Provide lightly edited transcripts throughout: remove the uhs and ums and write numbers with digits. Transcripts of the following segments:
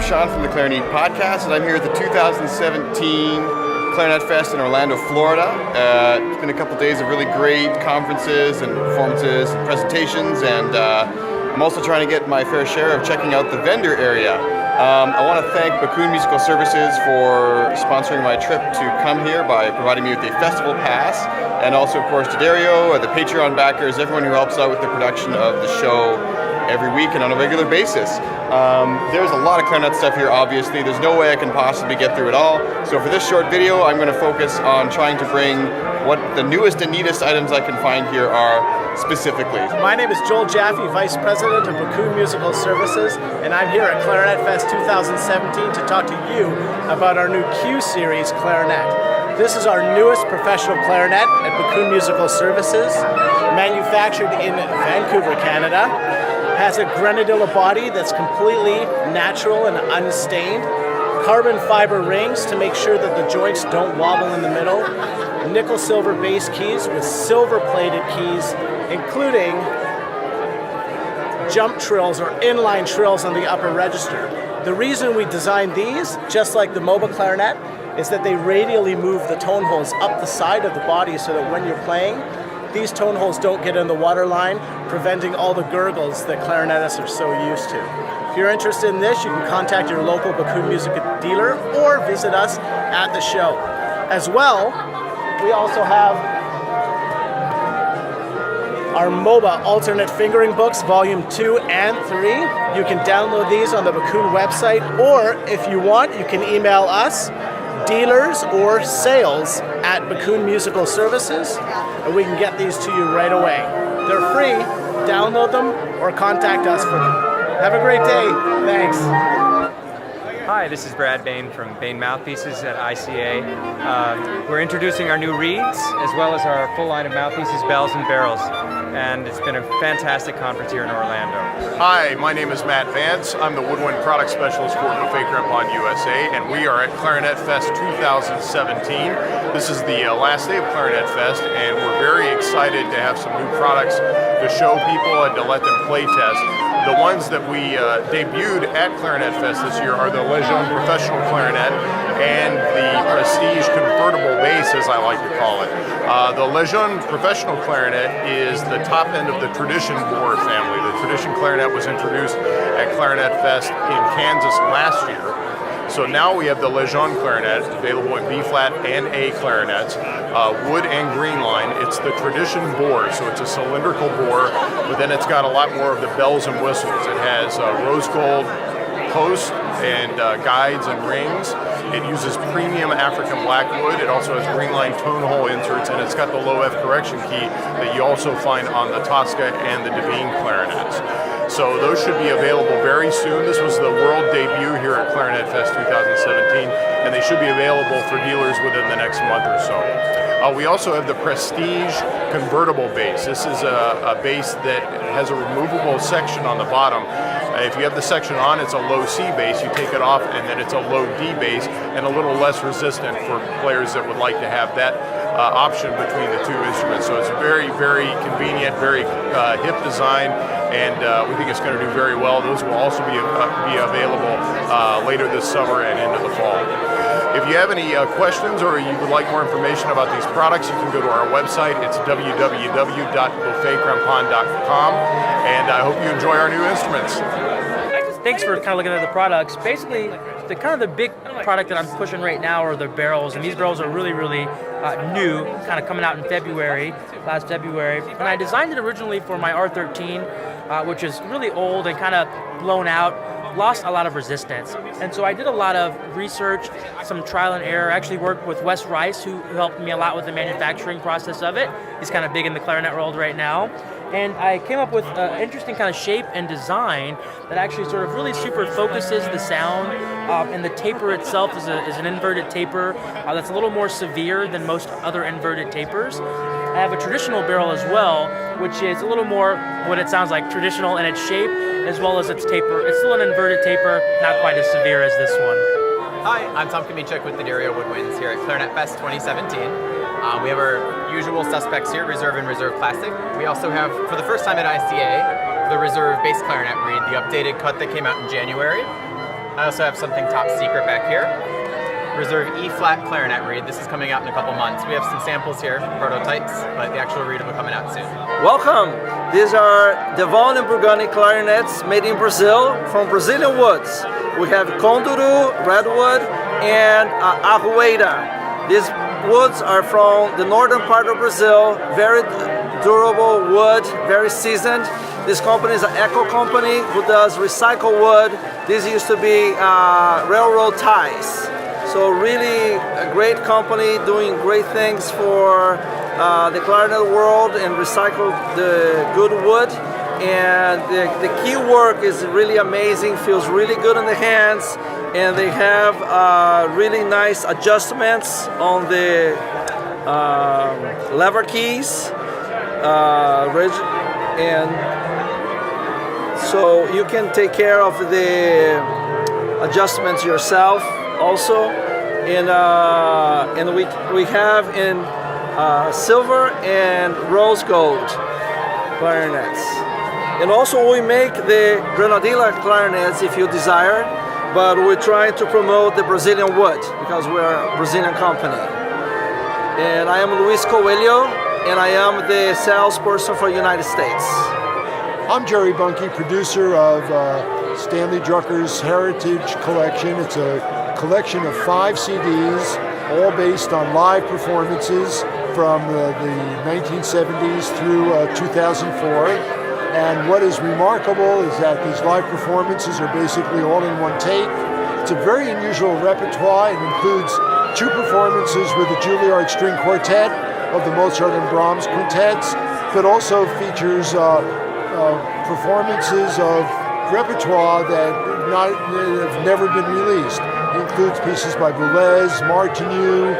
Sean from the Clarinet podcast, and I'm here at the 2017 ClarinetFest in Orlando, Florida. It's been a couple days of really great conferences and performances and presentations, and I'm also trying to get my fair share of checking out the vendor area. I want to thank Backun Musical Services for sponsoring my trip to come here by providing me with a festival pass, and also, of course, to Dario, the Patreon backers, everyone who helps out with the production of the show every week and on a regular basis. There's a lot of clarinet stuff here, obviously. There's no way I can possibly get through it all. So for this short video, I'm going to focus on trying to bring what the newest and neatest items I can find here are specifically. My name is Joel Jaffe, Vice President of Backun Musical Services, and I'm here at ClarinetFest 2017 to talk to you about our new Q Series clarinet. This is our newest professional clarinet at Backun Musical Services, manufactured in Vancouver, Canada. Has a grenadilla body that's completely natural and unstained, carbon fiber rings to make sure that the joints don't wobble in the middle, nickel silver bass keys with silver plated keys, including jump trills or inline trills on the upper register. The reason we designed these, just like the mobile clarinet, is that they radially move the tone holes up the side of the body so that when you're playing, these tone holes don't get in the water line, preventing all the gurgles that clarinetists are so used to. If you're interested in this, you can contact your local Backun music dealer or visit us at the show. As well, we also have our MOBA alternate fingering books, volume 2 and 3. You can download these on the Backun website, or if you want, you can email us, dealers or sales at Backun Musical Services, and we can get these to you right away. They're free. Download them or contact us for them. Have a great day. Thanks. Hi, this is Brad Bane from Bane Mouthpieces at ICA. We're introducing our new reeds as well as our full line of mouthpieces, bells, and barrels. And it's been a fantastic conference here in Orlando. Hi, my name is Matt Vance. I'm the Woodwind Product Specialist for Buffet Crampon USA, and we are at ClarinetFest 2017. This is the last day of ClarinetFest, and we're very excited to have some new products to show people and to let them play test. The ones that we debuted at ClarinetFest this year are the Légère Professional Clarinet and the Prestige Convertible Bass, as I like to call it. The Légère Professional Clarinet is the top end of the Tradition bore family. The Tradition Clarinet was introduced at ClarinetFest in Kansas last year. So now we have the Légère Clarinet, available in B-flat and A clarinets, wood and green line. It's the Tradition bore, so it's a cylindrical bore, but then it's got a lot more of the bells and whistles. It has rose gold posts and guides and rings. It uses premium African blackwood. It also has green line tone hole inserts, and it's got the low F correction key that you also find on the Tosca and the Devine clarinets. So those should be available very soon. This was the world debut here at ClarinetFest 2017, and they should be available for dealers within the next month or so. We also have the Prestige Convertible Bass. This is a bass that has a removable section on the bottom. If you have the section on, it's a low C bass. You take it off, and then it's a low D bass, and a little less resistant for players that would like to have that option between the two instruments. So it's very, very convenient, very hip design, and we think it's going to do very well. Those will also be available later this summer and into the fall. If you have any questions or you would like more information about these products, you can go to our website. It's www.buffetcrampon.com, and I hope you enjoy our new instruments. Thanks for kind of looking at the products. Basically, the big product that I'm pushing right now are the barrels, and these barrels are really, really new, kind of coming out in last February. And I designed it originally for my R13, which is really old and kind of blown out, lost a lot of resistance. And so I did a lot of research, some trial and error. I actually worked with Wes Rice, who helped me a lot with the manufacturing process of it. He's kind of big in the clarinet world right now. And I came up with an interesting kind of shape and design that actually sort of really super focuses the sound. And the taper itself is an inverted taper that's a little more severe than most other inverted tapers. I have a traditional barrel as well, which is a little more what it sounds like, traditional in its shape, as well as its taper. It's still an inverted taper, not quite as severe as this one. Hi, I'm Tom Kamichuk with the Dario Woodwinds here at ClarinetFest 2017. We have our usual suspects here, Reserve and Reserve Classic. We also have, for the first time at ICA, the Reserve Bass Clarinet Reed, the updated cut that came out in January. I also have something top secret back here. Reserve E-flat clarinet reed. This is coming out in a couple months. We have some samples here, prototypes, but the actual reed will be coming out soon. Welcome! These are Duvall and Burgundy clarinets made in Brazil from Brazilian woods. We have Conduru, redwood, and Arrueira. These woods are from the northern part of Brazil, very durable wood, very seasoned. This company is an eco company who does recycled wood. This used to be railroad ties. So really a great company doing great things for the clarinet world and recycle the good wood. And the key work is really amazing, feels really good in the hands, and they have really nice adjustments on the lever keys, and so you can take care of the adjustments yourself also. And we have in silver and rose gold clarinets. And also we make the Grenadilla clarinets if you desire, but we're trying to promote the Brazilian wood because we're a Brazilian company. And I am Luis Coelho, and I am the salesperson for United States. I'm Jerry Bunky, producer of Stanley Drucker's Heritage Collection. It's a collection of 5 CDs, all based on live performances from the 1970s through 2004. And what is remarkable is that these live performances are basically all in one tape. It's a very unusual repertoire. It includes 2 performances with the Juilliard String Quartet of the Mozart and Brahms quintets, but also features performances of repertoire that have never been released. It includes pieces by Boulez, Martineau,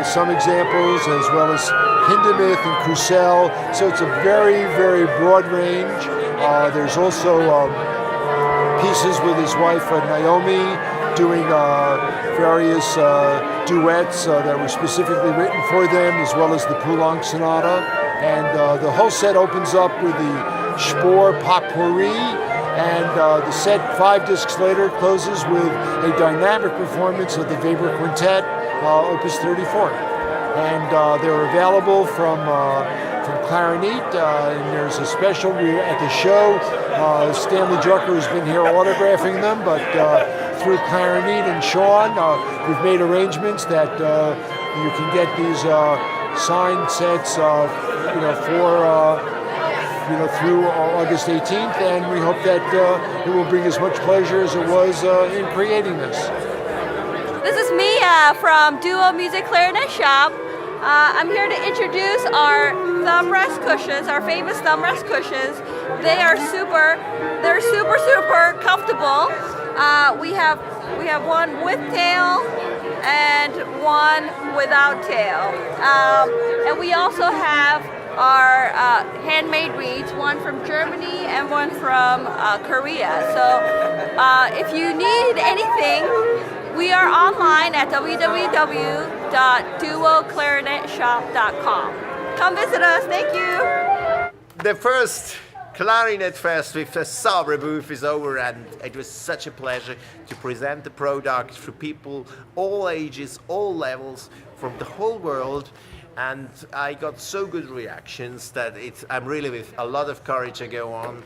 some examples, as well as Hindemith and Croussel. So it's a very, very broad range. There's also pieces with his wife Naomi doing various duets that were specifically written for them, as well as the Poulenc Sonata. And the whole set opens up with the Spohr Potpourri, and the set 5 discs later closes with a dynamic performance of the Weber Quintet, Opus 34. And they're available from Clarineat, and there's a special at the show. Stanley Drucker has been here autographing them, but through Clarineat and Sean, we've made arrangements that you can get these signed sets, through August 18th, and we hope that it will bring as much pleasure as it was in creating this. This is Mia from Duo Music Clarinet Shop. I'm here to introduce our thumb rest cushions, our famous thumb rest cushions. They're super comfortable. We have one with tail and one without tail. And we also have our handmade reeds, one from Germany and one from Korea. So if you need anything, we are online at www.duoclarinetshop.com. Come visit us. Thank you. The first ClarinetFest with the Sabre booth is over, and it was such a pleasure to present the product to people all ages, all levels, from the whole world. And I got so good reactions that I'm really with a lot of courage to go on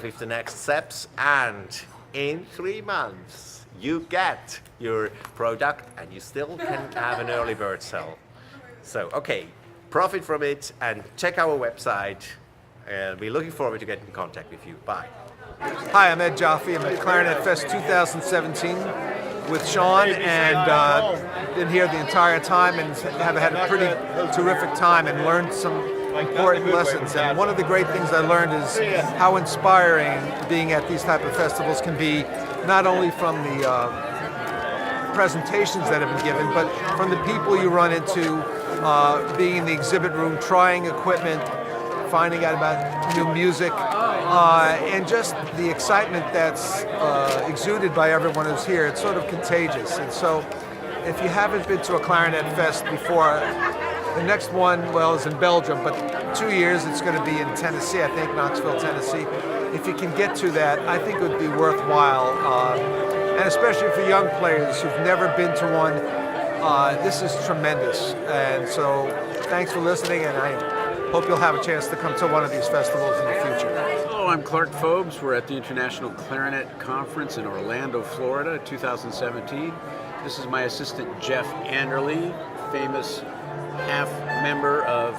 with the next steps. And in 3 months, you get your product, and you still can have an early bird sale. So, okay, profit from it and check our website. And we're looking forward to getting in contact with you. Bye. Hi, I'm Ed Jaffe. I'm at ClarinetFest 2017 with Sean, and been here the entire time and have had a pretty terrific time and learned some important lessons. And one of the great things I learned is how inspiring being at these type of festivals can be, not only from the presentations that have been given, but from the people you run into, being in the exhibit room, trying equipment, finding out about new music, and just the excitement that's exuded by everyone who's here. It's sort of contagious. And so if you haven't been to a Clarinet Fest before, the next one, well, is in Belgium, but 2 years it's going to be in Tennessee, I think, Knoxville, Tennessee. If you can get to that, I think it would be worthwhile. and especially for young players who've never been to one, this is tremendous. And so thanks for listening, and I hope you'll have a chance to come to one of these festivals in the future. Hello, I'm Clark Phobes. We're at the International Clarinet Conference in Orlando, Florida, 2017. This is my assistant, Jeff Anderley, famous member of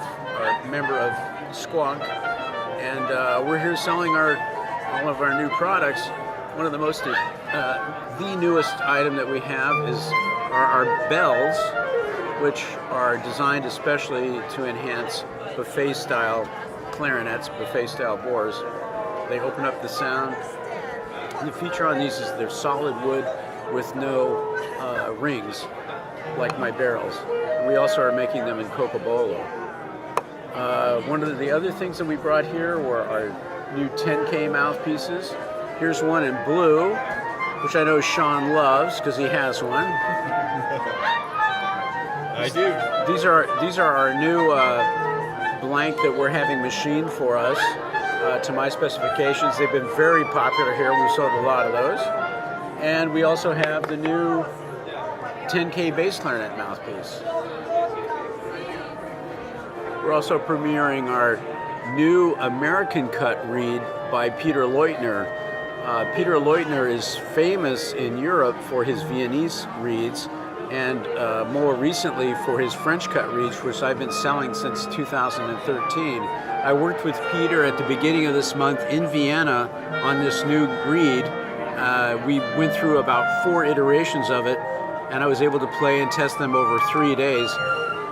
Squawk. And we're here selling all of our new products. One of the most, the newest item that we have are our bells, which are designed especially to enhance buffet-style clarinets, buffet-style bores. They open up the sound. The feature on these is they're solid wood with no rings, like my barrels. And we also are making them in cocobolo. One of the other things that we brought here were our new 10K mouthpieces. Here's one in blue, which I know Sean loves because he has one. I do. These are our new blank that we're having machined for us to my specifications. They've been very popular here. We've sold a lot of those. And we also have the new 10K bass clarinet mouthpiece. We're also premiering our new American cut reed by Peter Lightner. Peter Lightner is famous in Europe for his Viennese reeds, and more recently for his French cut reeds, which I've been selling since 2013. I worked with Peter at the beginning of this month in Vienna on this new reed. We went through about 4 iterations of it, and I was able to play and test them over 3 days.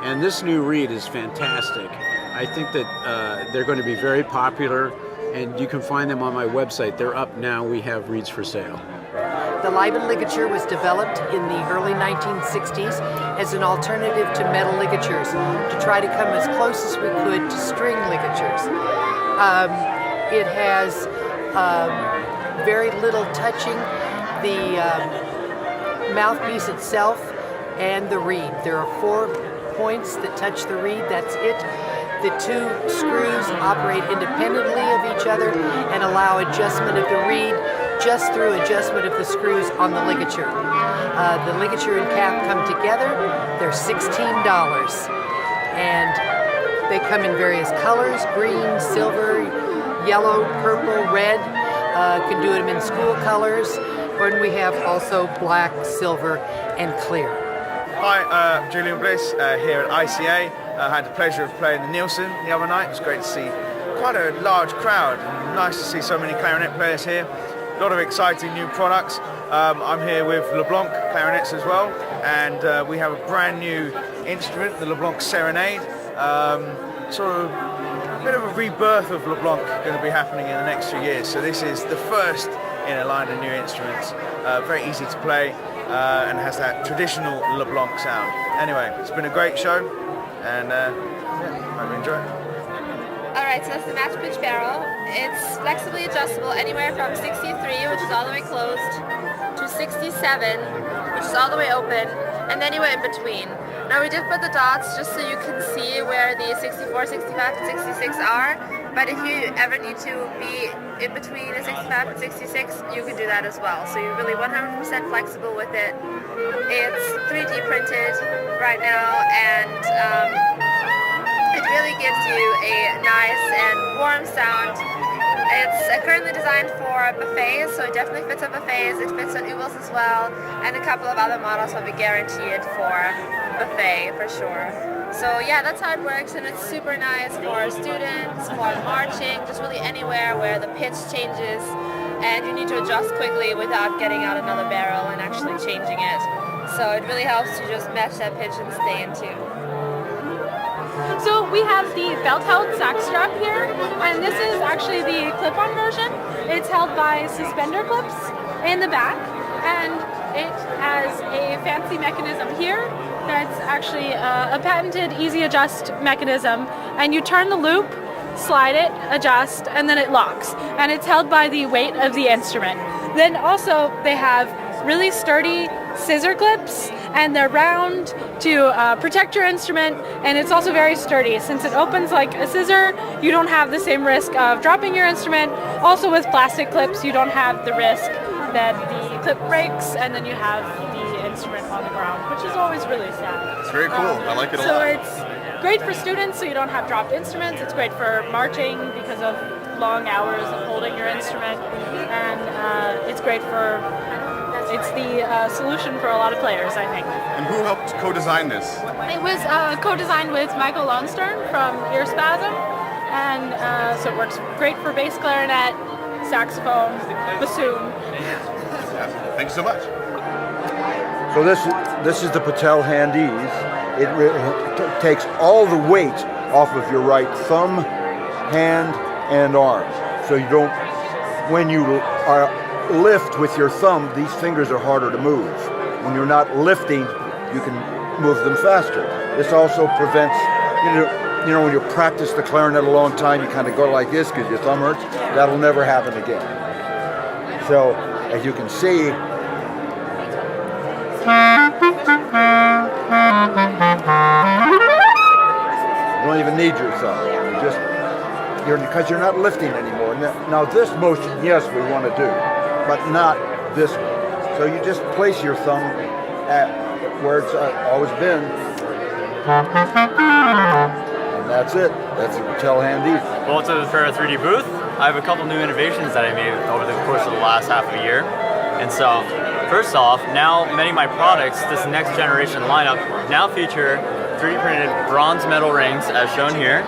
And this new reed is fantastic. I think that they're going to be very popular, and you can find them on my website. They're up now. We have reeds for sale. The Lieben ligature was developed in the early 1960s as an alternative to metal ligatures to try to come as close as we could to string ligatures. It has very little touching the mouthpiece itself and the reed. There are 4 points that touch the reed, that's it. The 2 screws operate independently of each other and allow adjustment of the reed just through adjustment of the screws on the ligature. The ligature and cap come together. They're $16, and they come in various colors: green, silver, yellow, purple, red. Can do them in school colors, and we have also black, silver, and clear. Hi, Julian Bliss here at ICA. I had the pleasure of playing the Nielsen the other night. It was great to see quite a large crowd. Nice to see so many clarinet players here. A lot of exciting new products. I'm here with Leblanc Clarinets as well, and we have a brand new instrument, the Leblanc Serenade. Sort of a bit of a rebirth of Leblanc going to be happening in the next few years. So this is the first in a line of new instruments. Very easy to play and has that traditional Leblanc sound. Anyway, it's been a great show, and hope you enjoy it. Alright, so that's the match pitch barrel. It's flexibly adjustable anywhere from 63, which is all the way closed, to 67, which is all the way open, and anywhere in between. Now we did put the dots just so you can see where the 64, 65, and 66 are, but if you ever need to be in between a 65 and 66, you can do that as well. So you're really 100% flexible with it. It's 3D printed right now, and it really gives you a nice and warm sound. It's currently designed for buffets, so it definitely fits on buffets. It fits on obols as well, and a couple of other models will be guaranteed for buffet for sure. So yeah, that's how it works, and it's super nice for students, for marching, just really anywhere where the pitch changes and you need to adjust quickly without getting out another barrel and actually changing it. So it really helps to just match that pitch and stay in tune. So we have the belt-held sax strap here, and this is actually the clip-on version. It's held by suspender clips in the back, and it has a fancy mechanism here that's actually a patented easy adjust mechanism, and you turn the loop, slide it, adjust, and then it locks, and it's held by the weight of the instrument. Then also they have really sturdy scissor clips, and they're round to protect your instrument, and it's also very sturdy. Since it opens like a scissor, you don't have the same risk of dropping your instrument. Also with plastic clips, you don't have the risk then the clip breaks, and then you have the instrument on the ground, which is always really sad. It's very cool. I like it a lot. So it's great for students, so you don't have dropped instruments. It's great for marching because of long hours of holding your instrument, and it's great for. It's the solution for a lot of players, I think. And who helped co-design this? It was co-designed with Michael Lonstern from Earspasm, and so it works great for bass clarinet, saxophone, bassoon. Thank you so much. So this is the Patel Handys. It takes all the weight off of your right thumb, hand, and arm. So you don't, when you lift with your thumb, these fingers are harder to move. When you're not lifting, you can move them faster. This also prevents, you know, when you practice the clarinet a long time, you kind of go like this because your thumb hurts. That'll never happen again. So, as you can see, you don't even need your thumb. Because you're not lifting anymore. Now this motion, yes, we want to do, but not this one. So you just place your thumb at where it's always been, and that's it. That's the Patel Handy. Welcome to the Pharoah 3D booth. I have a couple new innovations that I made over the course of the last half of the year. And so, first off, now many of my products, this next generation lineup, now feature 3D printed bronze metal rings as shown here.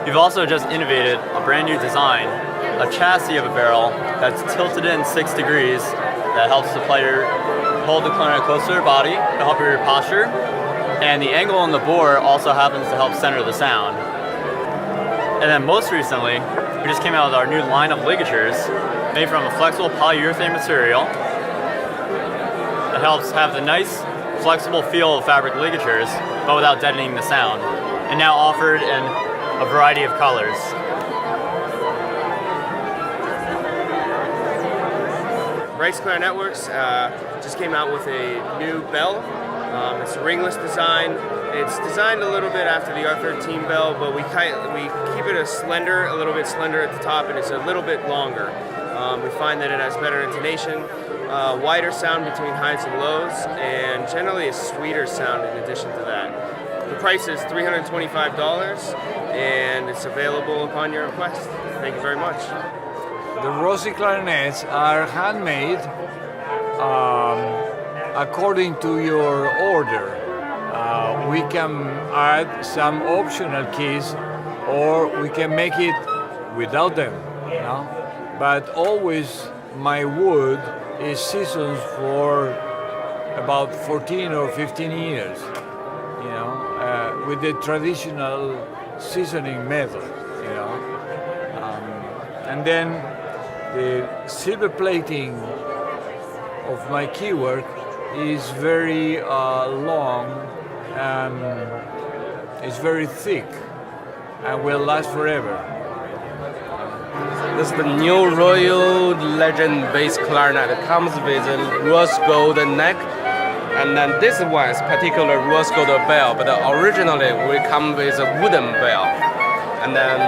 We've also just innovated a brand new design, a chassis of a barrel that's tilted in 6 degrees that helps the player hold the clarinet close to their body to help your posture. And the angle on the bore also happens to help center the sound. And then most recently, we just came out with our new line of ligatures made from a flexible polyurethane material that helps have the nice flexible feel of fabric ligatures, but without deadening the sound. And now offered in a variety of colors. Bryce Clarinet Works just came out with a new bell. It's a ringless design. It's designed a little bit after the R13 bell, but we keep it a little bit slender at the top, and it's a little bit longer. We find that it has better intonation, wider sound between highs and lows, and generally a sweeter sound in addition to that. The price is $325, and it's available upon your request. Thank you very much. The Rossi clarinets are handmade according to your order. We can add some optional keys, or we can make it without them. You know? But always my wood is seasoned for about 14 or 15 years. You know, with the traditional seasoning method, you know. And then the silver plating of my keywork is very long and it's very thick and will last forever. This is the new Royal Legend bass clarinet. It comes with a rose gold neck. And then this one is particular rose gold bell, but originally we come with a wooden bell. And then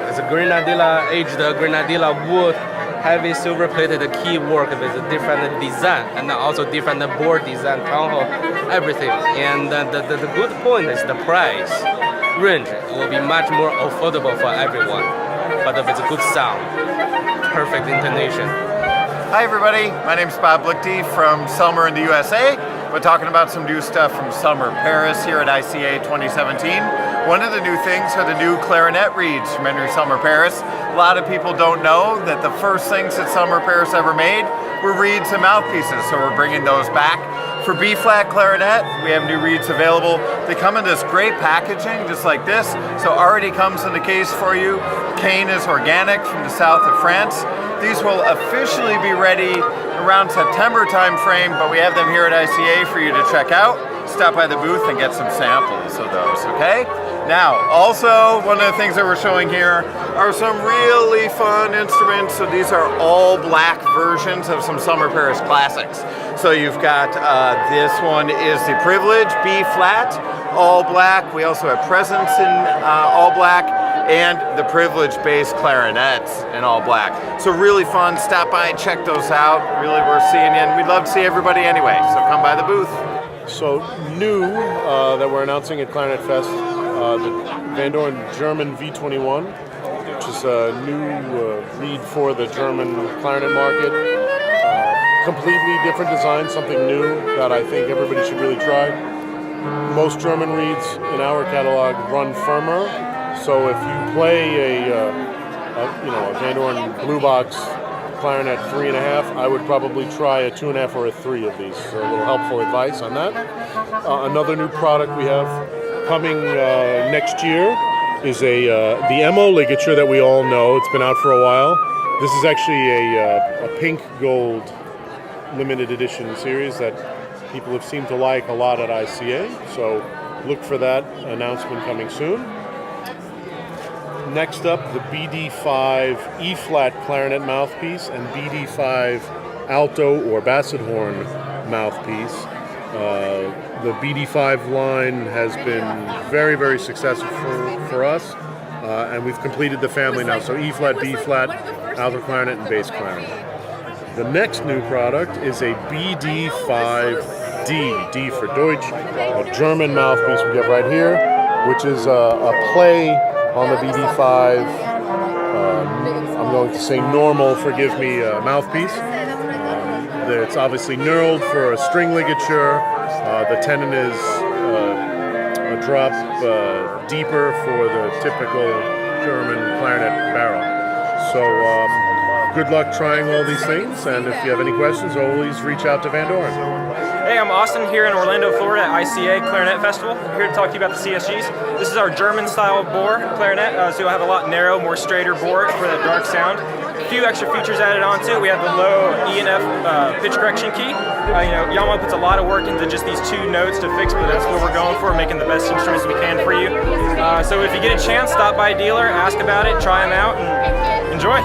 it's a grenadilla, aged grenadilla wood, heavy silver plated key work with a different design, and also different board design, tonhole, everything. And the good point is the price range will be much more affordable for everyone, but with a good sound, perfect intonation. Hi everybody, my name is Bob Lichty from Summer in the USA. We're talking about some new stuff from Summer Paris here at ICA 2017. One of the new things are the new Clarinet Reeds from Henry Summer Paris. A lot of people don't know that the first things that Summer Paris ever made were reeds and mouthpieces, so we're bringing those back. For B-flat clarinet, we have new reeds available. They come in this great packaging, just like this, so already comes in the case for you. Cane is organic from the south of France. These will officially be ready around September time frame, but we have them here at ICA for you to check out. Stop by the booth and get some samples of those, okay? Now, also, one of the things that we're showing here are some really fun instruments. So these are all black versions of some Summer Paris classics. So you've got, this one is the Privilege, B flat, all black. We also have Presence in all black. and the privileged bass clarinets in all black. So really fun. Stop by and check those out. Really worth seeing you, and we'd love to see everybody anyway. So come by the booth. So new that we're announcing at ClarinetFest, the Van Doren German V21, which is a new reed for the German clarinet market. Completely different design, something new that I think everybody should really try. Most German reeds in our catalog run firmer, so if you play a Van Doren Blue Box Clarinet 3.5, I would probably try a 2.5 or a 3 of these. So a little helpful advice on that. Another new product we have coming next year is the MO ligature that we all know. It's been out for a while. This is actually a pink gold limited edition series that people have seemed to like a lot at ICA. So look for that announcement coming soon. Next up, the BD5 E-flat clarinet mouthpiece and BD5 alto or basset horn mouthpiece. The BD5 line has been very, very successful for us, and we've completed the family now. So E-flat, B-flat, alto clarinet, and bass clarinet. The next new product is a BD5D, D for Deutsch, a German mouthpiece we have right here, which is a play on the BD5, I'm going to say normal, forgive me, mouthpiece. It's obviously knurled for a string ligature. The tenon is a drop deeper for the typical German clarinet barrel. So good luck trying all these things, and if you have any questions, always reach out to Van Doren. Hey, I'm Austin here in Orlando, Florida at ICA Clarinet Festival. I'm here to talk to you about the CSGs. This is our German-style bore clarinet, so you'll have a lot narrow, more straighter bore for that dark sound. A few extra features added onto it. We have the low E and F pitch correction key. Yamaha puts a lot of work into just these two notes to fix, but that's what we're going for, making the best instruments we can for you. So if you get a chance, stop by a dealer, ask about it, try them out, and enjoy.